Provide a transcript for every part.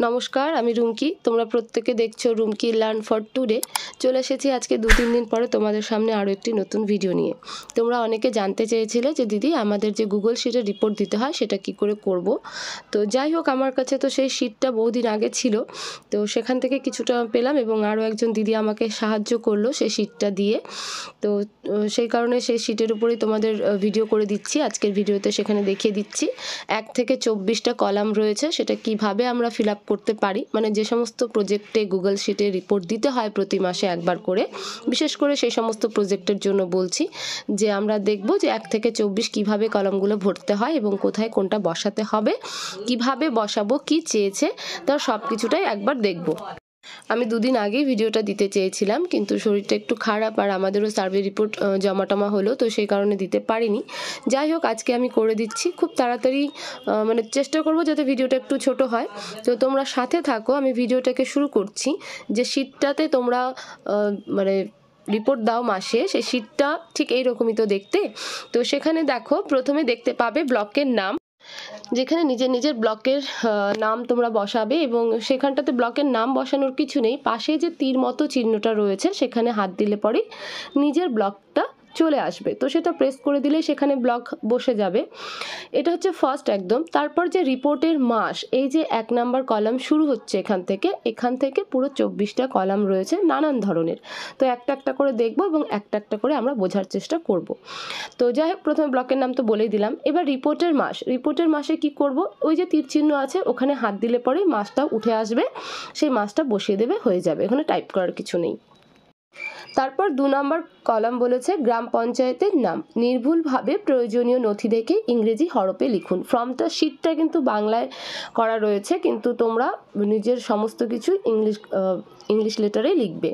নমস্কার, আমি রুমকি। তোমরা প্রত্যেকে দেখছো রুমকি লার্ন ফর টুডে। চলে এসেছি আজকে 2-3 দিন পরে তোমাদের সামনে আরও একটি নতুন ভিডিও নিয়ে। তোমরা অনেকে জানতে চেয়েছিলে যে দিদি আমাদের যে গুগল শিটের রিপোর্ট দিতে হয় সেটা কি করে করব। তো যাই হোক, আমার কাছে তো সেই শিটটা বহুদিন আগে ছিল, তো সেখান থেকে কিছুটা পেলাম এবং আরও একজন দিদি আমাকে সাহায্য করলো সেই শিটটা দিয়ে। তো সেই কারণে সেই শিটের উপরেই তোমাদের ভিডিও করে দিচ্ছি। আজকের ভিডিওতে সেখানে দেখিয়ে দিচ্ছি 1 থেকে 24টা কলাম রয়েছে, সেটা কিভাবে আমরা ফিল আপ করতে পারি। মানে যে সমস্ত প্রজেক্টে গুগল শিটে রিপোর্ট দিতে হয় প্রতি মাসে একবার করে, বিশেষ করে সেই সমস্ত প্রজেক্টের জন্য বলছি যে আমরা দেখব যে 1 থেকে 24 কিভাবে কলামগুলো ভরতে হয় এবং কোথায় কোনটা বসাতে হবে, কিভাবে বসাবো, কি চেয়েছে, তার সব কিছুটাই একবার দেখব। আমি 2 দিন আগেই ভিডিওটা দিতে চেয়েছিলাম, কিন্তু শরীরটা একটু খারাপ আর আমাদেরও সার্ভে রিপোর্ট জমা হলো, তো সেই কারণে দিতে পারিনি। যাই হোক, আজকে আমি করে দিচ্ছি খুব তাড়াতাড়ি। মানে চেষ্টা করব যাতে ভিডিওটা একটু ছোট হয়। তো তোমরা সাথে থাকো, আমি ভিডিওটাকে শুরু করছি। যে শিটটাতে তোমরা মানে রিপোর্ট দাও মাসে, সেই শিটটা ঠিক এইরকমই তো দেখতে। তো সেখানে দেখো, প্রথমে দেখতে পাবে ব্লকের নাম, যেখানে নিজের নিজের ব্লকের নাম তোমরা বসাবে এবং সেখানটাতে ব্লকের নাম বসানোর কিছু নেই। পাশে যে তীর মতো চিহ্নটা রয়েছে সেখানে হাত দিলে পরে নিজের ব্লকটা চলে আসবে, তো সেটা প্রেস করে দিলেই সেখানে ব্লক বসে যাবে। এটা হচ্ছে ফার্স্ট একদম। তারপর যে রিপোর্টের মাস, এই যে 1 নাম্বার কলাম শুরু হচ্ছে এখান থেকে পুরো 24টা কলাম রয়েছে নানান ধরনের। তো একটা একটা করে দেখব এবং একটা একটা করে আমরা বোঝার চেষ্টা করব। তো যাই হোক, প্রথমে ব্লকের নাম তো বলেই দিলাম। এবার রিপোর্টের মাসে কি করব, ওই যে তীর চিহ্ন আছে ওখানে হাত দিলে পরেই মাসটা উঠে আসবে, সেই মাসটা বসিয়ে দেবে, হয়ে যাবে, এখানে টাইপ করার কিছু নেই। তারপর 2 নম্বর কলাম বলেছে গ্রাম পঞ্চায়েতের নাম, নির্ভুলভাবে প্রয়োজনীয় নথি দেখে ইংরেজি হরফে লিখুন। ফর্মটা শিটটা কিন্তু বাংলায় করা রয়েছে, কিন্তু তোমরা নিজের সমস্ত কিছু ইংলিশ লেটারে লিখবে।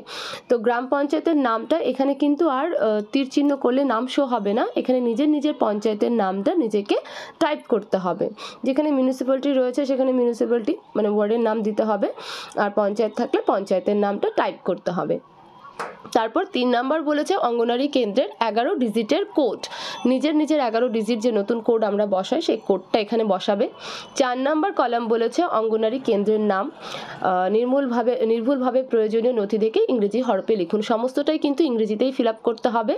তো গ্রাম পঞ্চায়েতের নামটা এখানে কিন্তু আর তীর চিহ্ন করলে নাম শো হবে না, এখানে নিজের পঞ্চায়েতের নামটা নিজেকে টাইপ করতে হবে। যেখানে মিউনিসিপ্যালিটি রয়েছে সেখানে মিউনিসিপ্যালিটি মানে ওয়ার্ডের নাম দিতে হবে, আর পঞ্চায়েত থাকলে পঞ্চায়েতের নামটা টাইপ করতে হবে। তারপর 3 নাম্বার বলেছে অঙ্গনারী কেন্দ্রের 11 ডিজিটের কোড, নিজের 11 ডিজিট যে নতুন কোড আমরা বসাই সেই কোডটা এখানে বসাবে। 4 নাম্বার কলাম বলেছে অঙ্গনারী কেন্দ্রের নাম, নির্ভুলভাবে প্রয়োজনীয় নথি দেখে ইংরেজি হরফে লিখুন। সমস্তটাই কিন্তু ইংরেজিতেই ফিল আপ করতে হবে।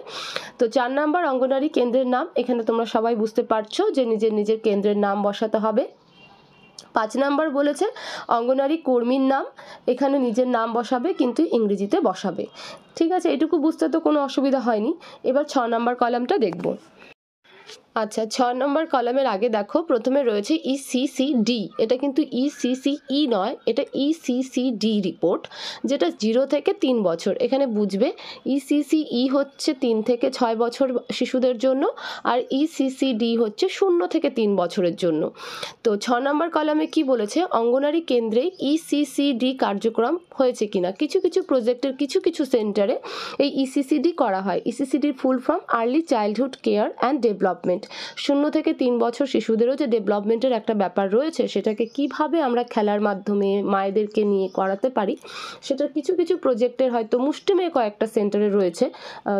তো 4 নাম্বার অঙ্গনারী কেন্দ্রের নাম, এখানে তোমরা সবাই বুঝতে পারছো যে নিজের কেন্দ্রের নাম বসাতে হবে। 5 নাম্বার বলেছে অঙ্গনারী কর্মীর নাম, এখানে নিজের নাম বসাবে কিন্তু ইংরেজিতে বসাবে। ঠিক আছে, এটুকু বুঝতে তো কোনো অসুবিধা হয়নি। এবার 6 নাম্বার কলামটা দেখব। আচ্ছা, 6 নম্বর কলামের আগে দেখো প্রথমে রয়েছে ECCD, এটা কিন্তু ECCE নয়, এটা ECCD রিপোর্ট, যেটা 0 থেকে 3 বছর। এখানে বুঝবে ECCE হচ্ছে 3 থেকে 6 বছর শিশুদের জন্য, আর ECCD হচ্ছে 0 থেকে 3 বছরের জন্য। তো 6 নম্বর কলামে কি বলেছে, অঙ্গনারী কেন্দ্রে ECCD কার্যক্রম হয়েছে কিনা। কিছু প্রজেক্টের কিছু সেন্টারে এই ECCD করা হয়। ECCDর full form early childhood care and development. 0 থেকে 3 বছর শিশুদেরও যে ডেভেলপমেন্টের একটা ব্যাপার রয়েছে, সেটাকে কিভাবে আমরা খেলার মাধ্যমে মায়েদেরকে নিয়ে করাতে পারি, সেটা কিছু প্রজেক্টের হয়তো মুষ্টিমেয় কয়েকটা সেন্টারে রয়েছে,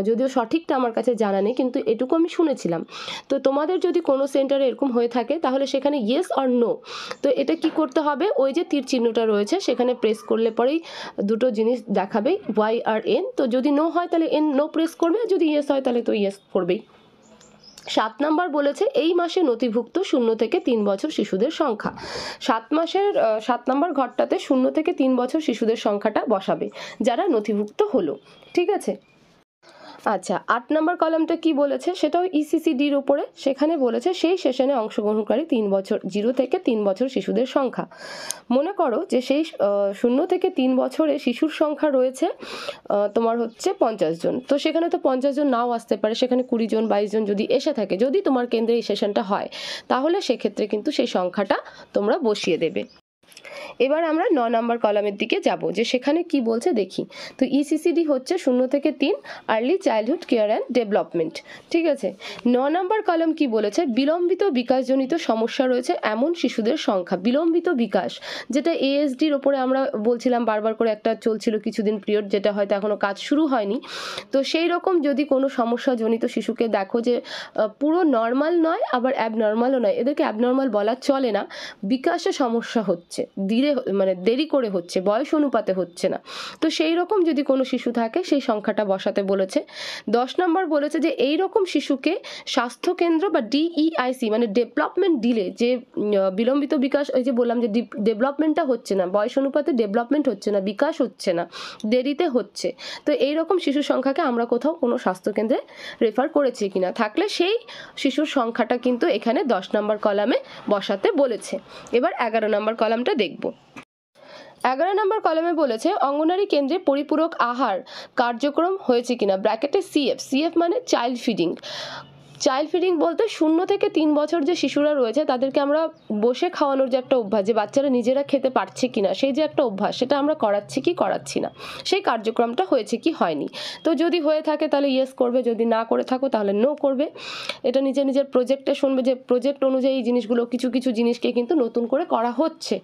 যদিও সঠিকটা আমার কাছে জানা নেই, কিন্তু এটুকু আমি শুনেছিলাম। তো তোমাদের যদি কোনো সেন্টারে এরকম হয়ে থাকে তাহলে সেখানে ইয়েস অর নো, তো এটা কি করতে হবে, ওই যে তীর চিহ্নটা রয়েছে সেখানে প্রেস করলে পরেই দুটো জিনিস দেখাবে, Y আর N। তো যদি নো হয় তাহলে নো প্রেস করবে, আর যদি ইয়েস হয় তাহলে তো ইয়েস করবেই। 7 নাম্বার বলেছে এই মাসে নথিভুক্ত 0 থেকে 3 বছর শিশুদের সংখ্যা। 7 নাম্বার ঘরটাতে 0 থেকে 3 বছর শিশুদের সংখ্যাটা বসাবে যারা নথিভুক্ত হলো। ঠিক আছে। আচ্ছা, 8 নাম্বার কলামটা কি বলেছে, সেটাও ECCDর উপরে। সেখানে বলেছে সেই সেশনে অংশগ্রহণকারী 3 বছর 0 থেকে 3 বছর শিশুদের সংখ্যা। মনে করো যে সেই 0 থেকে 3 বছরে শিশুর সংখ্যা রয়েছে তোমার হচ্ছে 50 জন। তো সেখানে তো 50 জন নাও আসতে পারে, সেখানে 20 জন 22 জন যদি এসে থাকে, যদি তোমার কেন্দ্রে এই সেশনটা হয়, তাহলে সেক্ষেত্রে কিন্তু সেই সংখ্যাটা তোমরা বসিয়ে দেবে। এবার আমরা 9 নম্বর কলামের দিকে যাব, যে সেখানে কি বলছে দেখি। তো ECCD হচ্ছে 0 থেকে 3 early childhood care and development. ঠিক আছে, 9 নম্বর কলাম কি বলেছে, বিলম্বিত বিকাশজনিত সমস্যা রয়েছে এমন শিশুদের সংখ্যা। বিলম্বিত বিকাশ, যেটা ASDর ওপরে আমরা বলছিলাম বারবার করে, একটা চলছিল কিছুদিন পিরিয়ড, যেটা হয়তো এখনো কাজ শুরু হয়নি। তো সেই রকম যদি কোনো সমস্যাজনিত শিশুকে দেখো যে পুরো নর্মাল নয় আবার অ্যাবনর্মালও নয়, এদেরকে অ্যাবনর্মাল বলা চলে না, বিকাশে সমস্যা হচ্ছে, দেরি করে হচ্ছে, বয়স অনুপাতে হচ্ছে না, তো সেই রকম যদি কোনো শিশু থাকে সেই সংখ্যাটা বসাতে বলেছে। 10 নম্বর বলেছে যে এই রকম শিশুকে স্বাস্থ্যকেন্দ্র বা DEIC মানে ডেভেলপমেন্ট ডিলে, যে বিলম্বিত বিকাশ, ওই যে বললাম যে ডেভেলপমেন্টটা হচ্ছে না, বয়স অনুপাতে ডেভেলপমেন্ট হচ্ছে না, বিকাশ হচ্ছে না, দেরিতে হচ্ছে, তো এই রকম শিশুর সংখ্যাকে আমরা কোথাও কোনো স্বাস্থ্যকেন্দ্রে রেফার করেছি কিনা, থাকলে সেই শিশুর সংখ্যাটা কিন্তু এখানে 10 নম্বর কলামে বসাতে বলেছে। এবার 11 নম্বর কলামটা দেখব। 11 নম্বর কলামে বলেছে অঙ্গনারী কেন্দ্রে পরিপূরক আহার কার্যক্রম হয়েছে কিনা, ব্র্যাকেটে CF মানে চাইল্ড ফিডিং। চাইল্ড ফিডিং বলতে 0 থেকে 3 বছর যে শিশুরা রয়েছে তাদেরকে আমরা বসে খাওয়ানোর যে একটা অভ্যাস, যে বাচ্চারা নিজেরা খেতে পারছে কিনা সেই যে একটা অভ্যাস, সেটা আমরা করাচ্ছি কি করাচ্ছি না, সেই কার্যক্রমটা হয়েছে কি হয়নি। তো যদি হয়ে থাকে তাহলে ইয়েস করবে, যদি না করে থাকো তাহলে নো করবে। এটা নিজের প্রজেক্টে শুনবে যে প্রজেক্ট অনুযায়ী এই জিনিসগুলো, কিছু কিছু জিনিসকে কিন্তু নতুন করে করা হচ্ছে।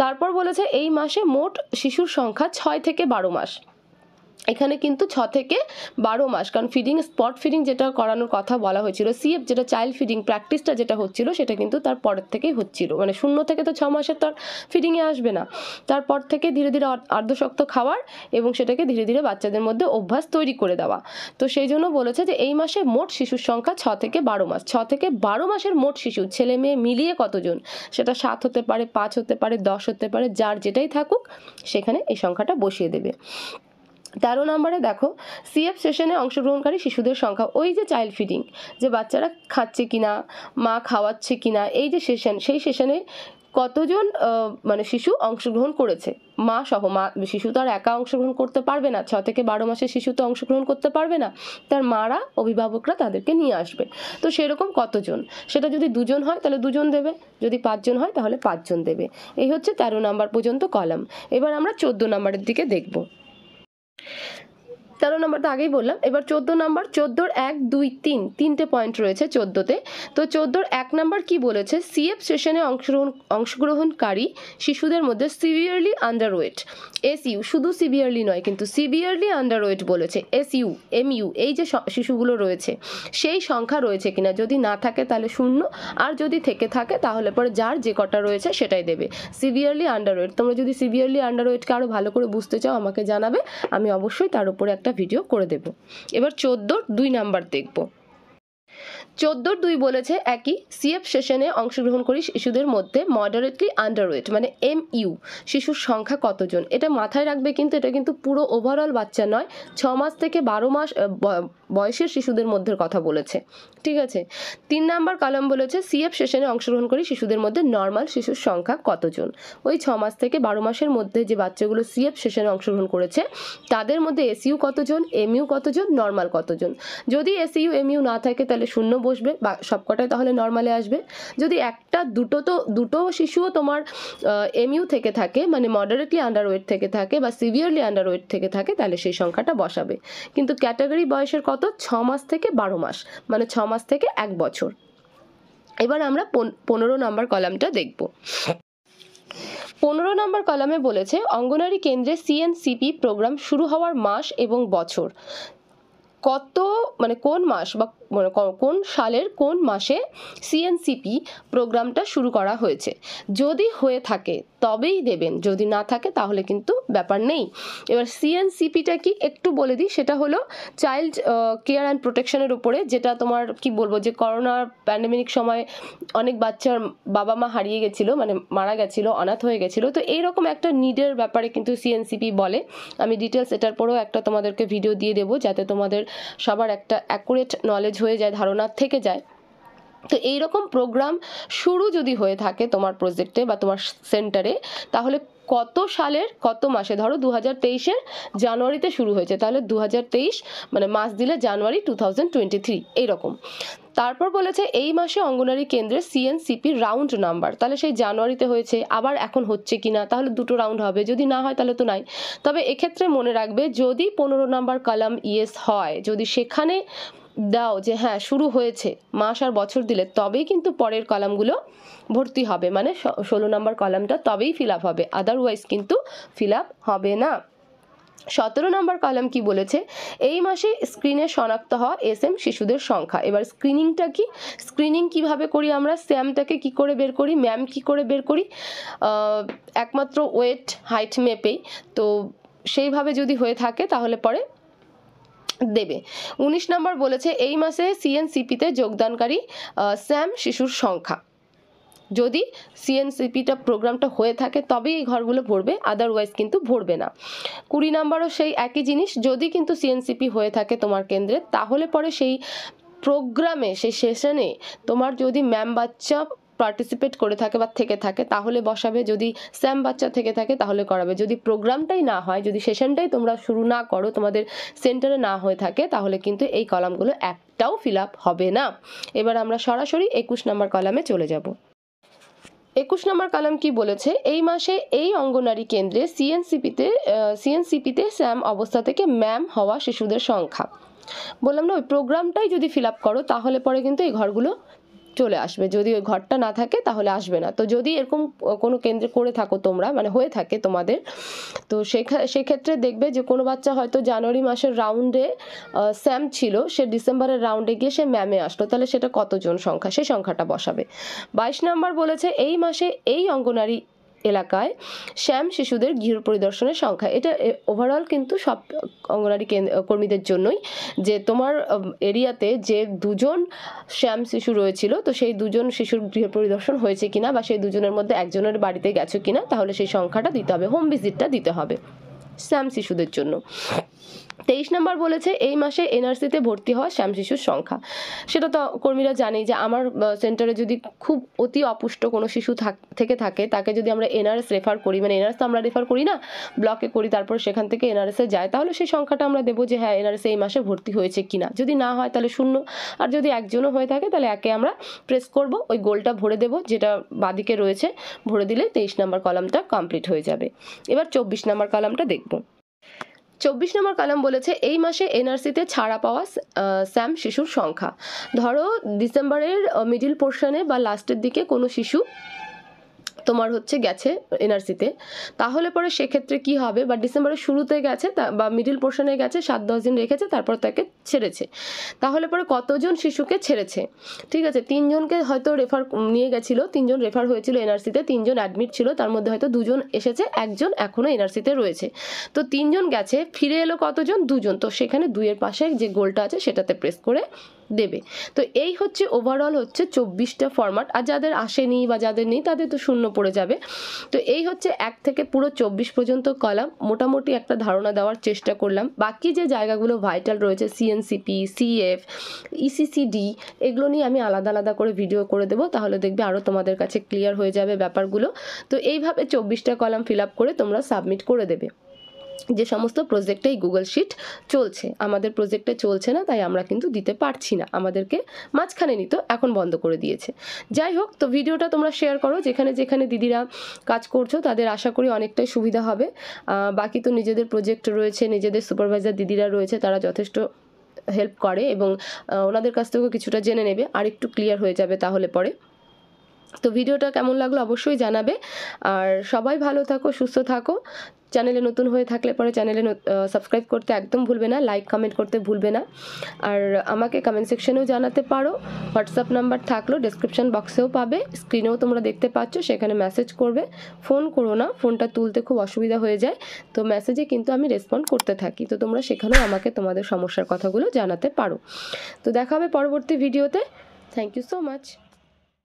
তারপর বলেছে এই মাসে মোট শিশুর সংখ্যা 6 থেকে 12 মাস। এখানে কিন্তু 6 থেকে 12 মাস, কারণ ফিডিং, স্পট ফিডিং যেটা করানোর কথা বলা হয়েছিল, CF যেটা চাইল্ড ফিডিং প্র্যাকটিসটা যেটা হচ্ছিল সেটা কিন্তু তার পরের থেকেই হচ্ছিল, মানে 0 থেকে তো 6 মাসের তো আর ফিডিংয়ে আসবে না, তারপর থেকে ধীরে ধীরে আর্ধশক্ত খাওয়ার এবং সেটাকে ধীরে ধীরে বাচ্চাদের মধ্যে অভ্যাস তৈরি করে দেওয়া। তো সেই জন্য বলেছে যে এই মাসে মোট শিশুর সংখ্যা 6 থেকে 12 মাস। 6 থেকে 12 মাসের মোট শিশু, ছেলে মেয়ে মিলিয়ে কতজন, সেটা 7 হতে পারে, 5 হতে পারে, 10 হতে পারে, যার যেটাই থাকুক সেখানে এই সংখ্যাটা বসিয়ে দেবে। 13 নম্বরে দেখো CF সেশনে অংশগ্রহণকারী শিশুদের সংখ্যা, ওই যে চাইল্ড ফিডিং, যে বাচ্চারা খাচ্ছে কিনা, মা খাওয়াচ্ছে কিনা, এই যে সেশন, সেই সেশনে কতজন মানে শিশু অংশগ্রহণ করেছে, মা সহ। শিশু তো আর একা অংশগ্রহণ করতে পারবে না, 6 থেকে 12 মাসের শিশু তো অংশগ্রহণ করতে পারবে না, তার মারা, অভিভাবকরা তাদেরকে নিয়ে আসবে। তো সেরকম কতজন, সেটা যদি 2 জন হয় তাহলে 2 জন দেবে, যদি 5 জন হয় তাহলে 5 জন দেবে। এই হচ্ছে 13 নম্বর পর্যন্ত কলাম। এবার আমরা 14 নম্বরের দিকে দেখব। 13 নম্বর তো আগেই বললাম, এবার 14 নম্বর। 14-র 1, 2, 3 তিনটে পয়েন্ট রয়েছে 14তে। তো 14-র 1 নম্বর কি বলেছে, CF সেশনে অংশগ্রহণকারী শিশুদের মধ্যে সিভিয়ারলি আন্ডারওয়েট, SU, শুধু সিভিয়ারলি নয় কিন্তু সিভিয়ারলি আন্ডারওয়েট বলেছে, SU, MU, এই যে শিশুগুলো রয়েছে সেই সংখ্যা রয়েছে কিনা, যদি না থাকে তাহলে 0, আর যদি থেকে থাকে তাহলে পরে যার যে কটা রয়েছে সেটাই দেবে। সিভিয়ারলি আন্ডারওয়েট, তোমরা যদি সিভিয়ারলি আন্ডারওয়েটকে আরও ভালো করে বুঝতে চাও আমাকে জানাবে, আমি অবশ্যই তার উপরে একটা ভিডিও করে দেব। এবার 14-র 2 নাম্বার দেখব। 14-র 2 বলেছে একই, CF সেশনে অংশগ্রহণকারী শিশুদের মধ্যে মডারেটলি আন্ডারওয়েট মানে MU শিশুর সংখ্যা কতজন। এটা মাথায় রাখবে, কিন্তু এটা কিন্তু পুরো ওভারঅল বাচ্চা নয়, 6 মাস থেকে 12 মাস বয়সের শিশুদের মধ্যে কথা বলেছে। ঠিক আছে। 3 নাম্বার কলাম বলেছে CF সেশনে অংশগ্রহণকারী শিশুদের মধ্যে নর্মাল শিশুর সংখ্যা কতজন। ওই 6 মাস থেকে 12 মাসের মধ্যে যে বাচ্চাগুলো CF সেশনে অংশগ্রহণ করেছে তাদের মধ্যে SU কতজন, MU কতজন, নর্মাল কতজন। যদি SU MU না থাকে তাহলে 0 বসবে, বা সবকটাই তাহলে নর্মালে আসবে। যদি একটা দুটো শিশুও তোমার MU থেকে থাকে, মানে মডারেটলি আন্ডারওয়েট থেকে থাকে বা সিভিয়ারলি আন্ডারওয়েট থেকে থাকে, তাহলে সেই সংখ্যাটা বসাবে। কিন্তু ক্যাটাগরি বয়সের কত, 6 মাস থেকে 12 মাস, মানে 6 মাস থেকে 1 বছর। এবার আমরা 15 নম্বর কলামটা দেখব। 15 নম্বর কলামে বলেছে অঙ্গনারী কেন্দ্রে CNCP প্রোগ্রাম শুরু হওয়ার মাস এবং বছর কত, মানে কোন মাস বা কোন সালের কোন মাসে CNCP প্রোগ্রামটা শুরু করা হয়েছে। যদি হয়ে থাকে তবেই দেবেন, যদি না থাকে তাহলে কিন্তু ব্যাপার নেই। এবার CNCPটা কি একটু বলে দিই, সেটা হলো চাইল্ড কেয়ার অ্যান্ড প্রোটেকশনের উপরে, যেটা তোমার কি বলবো, যে করোনা প্যান্ডেমিক সময় অনেক বাচ্চার বাবা মা হারিয়ে গেছিলো, মানে মারা গেছিলো, অনাথ হয়ে গেছিলো, তো এইরকম একটা নিডের ব্যাপারে কিন্তু CNCP বলে। আমি ডিটেলস এটার পরেও একটা তোমাদেরকে ভিডিও দিয়ে দেবো, যাতে তোমাদের সবার একটা অ্যাকুরেট নলেজ হয়ে যায়, ধারণা থেকে যায়। তো এইরকম প্রোগ্রাম শুরু যদি হয়ে থাকে তোমার প্রজেক্টে বা তোমার সেন্টারে, তাহলে কত সালের কত মাসে, ধরো 2023-এর জানুয়ারিতে শুরু হয়েছে, তাহলে 2023 মানে মাস দিলে জানুয়ারি 2023 এইরকম। তারপর বলেছে এই মাসে অঙ্গনারী কেন্দ্রে CNCP রাউন্ড নাম্বার, তাহলে সেই জানুয়ারিতে হয়েছে, আবার এখন হচ্ছে কিনা, তাহলে দুটো রাউন্ড হবে, যদি না হয় তাহলে তো নাই। তবে এক্ষেত্রে মনে রাখবে যদি 15 নম্বর কলাম ইয়েস হয়, যদি সেখানে দাও যে হ্যাঁ শুরু হয়েছে, মাস আর বছর দিলে তবেই কিন্তু পরের কলামগুলো ভর্তি হবে, মানে 16 নম্বর কলামটা তবেই ফিল আপ হবে, আদারওয়াইজ কিন্তু ফিল আপ হবে না। 17 নম্বর কলাম কি বলেছে, এই মাসে স্ক্রিনে শনাক্ত হওয়া SM শিশুদের সংখ্যা। এবার স্ক্রিনিংটা কি, স্ক্রিনিং কিভাবে করি আমরা, স্যামটাকে কি করে বের করি, ম্যাম কি করে বের করি, একমাত্র ওয়েট হাইট মেপেই, তো সেইভাবে যদি হয়ে থাকে তাহলে পরে দেবে। 19 নম্বর বলেছে এই মাসে CNCP-তে যোগদানকারী স্যাম শিশুর সংখ্যা, যদি CNCP-টা প্রোগ্রামটা হয়ে থাকে তবেই এই ঘরগুলো ভরবে, আদারওয়াইজ কিন্তু ভরবে না। 20 নম্বরও সেই একই জিনিস, যদি কিন্তু CNCP হয়ে থাকে তোমার কেন্দ্রে তাহলে পরে সেই প্রোগ্রামে সেই সেশনে তোমার যদি ম্যাম বাচ্চা পার্টিসিপেট করে থাকে বা থেকে থাকে তাহলে বসাবে, যদি স্যাম বাচ্চা থেকে থাকে তাহলে করাবে। যদি প্রোগ্রামটাই না হয়, যদি সেশনটাই তোমরা শুরু না করো, তোমাদের সেন্টারে না হয়ে থাকে, তাহলে কিন্তু এই কলামগুলো একটাও ফিল আপ হবে না। এবার আমরা সরাসরি 21 নম্বর কলামে চলে যাব। 21 নম্বর কলাম কি বলেছে, এই মাসে এই অঙ্গনারী কেন্দ্রে CNCP-তে স্যাম অবস্থা থেকে ম্যাম হওয়া শিশুদের সংখ্যা। বললাম না, ওই প্রোগ্রামটাই যদি ফিল আপ করো তাহলে পরে কিন্তু এই ঘরগুলো চলে আসবে, যদি ওই ঘরটা না থাকে তাহলে আসবে না। তো যদি এরকম কোনো কেন্দ্রে করে থাকো তোমরা, মানে হয়ে থাকে তোমাদের, তো সেক্ষেত্রে দেখবে যে কোনো বাচ্চা হয়তো জানুয়ারি মাসের রাউন্ডে স্যাম ছিল, সে ডিসেম্বরের রাউন্ডে গিয়ে সে ম্যামে আসলো, তাহলে সেটা কতজন সংখ্যা, সেই সংখ্যাটা বসাবে। 22 নম্বর বলেছে এই মাসে এই অঙ্গনারী এলাকায় শ্যাম শিশুদের গৃহ পরিদর্শনের সংখ্যা। এটা ওভারঅল কিন্তু সব অঙ্গনারী কর্মীদের জন্যই, যে তোমার এরিয়াতে যে দুজন শ্যাম শিশু রয়েছিল, তো সেই দুজন শিশুর গৃহ পরিদর্শন হয়েছে কিনা বা সেই দুজনের মধ্যে একজনের বাড়িতে গেছো কিনা, তাহলে সেই সংখ্যাটা দিতে হবে, হোম ভিজিটটা দিতে হবে শ্যাম শিশুদের জন্য। 23 নম্বর বলেছে এই মাসে NRC-তে ভর্তি হওয়া শ্যাম শিশুর সংখ্যা। সেটা তো কর্মীরা জানে যে আমার সেন্টারে যদি খুব অতি অপুষ্ট কোনো শিশু থেকে থাকে, তাকে যদি আমরা NRS রেফার করি, মানে NRS তো আমরা রেফার করি না, ব্লকে করি, তারপর সেখান থেকে NRS-এ যায়, তাহলে সেই সংখ্যাটা আমরা দেবো যে হ্যাঁ NRS এই মাসে ভর্তি হয়েছে কিনা। যদি না হয় তাহলে 0, আর যদি একজনও হয়ে থাকে তাহলে একে আমরা প্রেস করব, ওই গোলটা ভরে দেবো যেটা বাদিকে রয়েছে, ভরে দিলে 23 নম্বর কলামটা কমপ্লিট হয়ে যাবে। এবার 24 নম্বর কলামটা দেখব। 24 নম্বর কলাম বলেছে এই মাসে NRC-তে ছাড়া পাওয়া স্যাম শিশুর সংখ্যা। ধরো ডিসেম্বরের মিডিল পোর্শনে বা লাস্টের দিকে কোনো শিশু তোমার হচ্ছে গেছে NRC-তে, তাহলে পরে সেক্ষেত্রে কি হবে, বা ডিসেম্বরের শুরুতে গেছে বা মিডিল পোর্শনে গেছে, 7-10 দিন রেখেছে, তারপর তাকে ছেড়েছে, তাহলে পরে কতজন শিশুকে ছেড়েছে, ঠিক আছে, 3 জনকে হয়তো রেফার নিয়ে গেছিল, 3 জন রেফার হয়েছিল NRC-তে, 3 জন অ্যাডমিট ছিল, তার মধ্যে হয়তো 2 জন এসেছে, 1 জন এখনো NRC-তে রয়েছে, তো 3 জন গেছে, ফিরে এলো কতজন, 2 জন, তো সেখানে 2 এর পাশে যে গোলটা আছে সেটাতে প্রেস করে দেবে। তো এই হচ্ছে ওভারঅল হচ্ছে 24টা ফরম্যাট, আর যাদের আসেনি বা যাদের নেই তাদের তো 0 পড়ে যাবে। তো এই হচ্ছে 1 থেকে পুরো 24 পর্যন্ত কলাম, মোটামুটি একটা ধারণা দেওয়ার চেষ্টা করলাম। বাকি যে জায়গাগুলো ভাইটাল রয়েছে CNCP, CF, ECCD, এগুলো নিয়ে আমি আলাদা আলাদা করে ভিডিও করে দেবো, তাহলে দেখবে আরও তোমাদের কাছে ক্লিয়ার হয়ে যাবে ব্যাপারগুলো। তো এইভাবে 24টা কলাম ফিল আপ করে তোমরা সাবমিট করে দেবে। যে সমস্ত প্রজেক্টে এই গুগল শিট চলছে, আমাদের প্রজেক্টে চলছে না, তাই আমরা কিন্তু দিতে পারছি না, আমাদেরকে মাঝখানে নিত, এখন বন্ধ করে দিয়েছে। যাই হোক, তো ভিডিওটা তোমরা শেয়ার করো, যেখানে যেখানে দিদিরা কাজ করছো তাদের আশা করি অনেকটাই সুবিধা হবে। বাকি তো নিজেদের প্রজেক্ট রয়েছে, নিজেদের সুপারভাইজার দিদিরা রয়েছে, তারা যথেষ্ট হেল্প করে এবং ওনাদের কাছ থেকেও কিছুটা জেনে নেবে, আর একটু ক্লিয়ার হয়ে যাবে তাহলে পরে। তো ভিডিওটা কেমন লাগলো অবশ্যই জানাবে, আর সবাই ভালো থাকো, সুস্থ থাকো। চ্যানেলে নতুন হয়ে থাকলে পরে চ্যানেলে সাবস্ক্রাইব করতে একদম ভুলবে না, লাইক কমেন্ট করতে ভুলবে না, আর আমাকে কমেন্ট সেকশনেও জানাতে পারো। হোয়াটসঅ্যাপ নাম্বার থাকলো ডেসক্রিপশন বক্সেও পাবে, স্ক্রিনেও তোমরা দেখতে পাচ্ছ, সেখানে মেসেজ করবে, ফোন করো না, ফোনটা তুলতে খুব অসুবিধা হয়ে যায়, তো মেসেজে কিন্তু আমি রেসপন্ড করতে থাকি, তো তোমরা সেখানেও আমাকে তোমাদের সমস্যার কথাগুলো জানাতে পারো। তো দেখা হবে পরবর্তী ভিডিওতে। Thank you so much.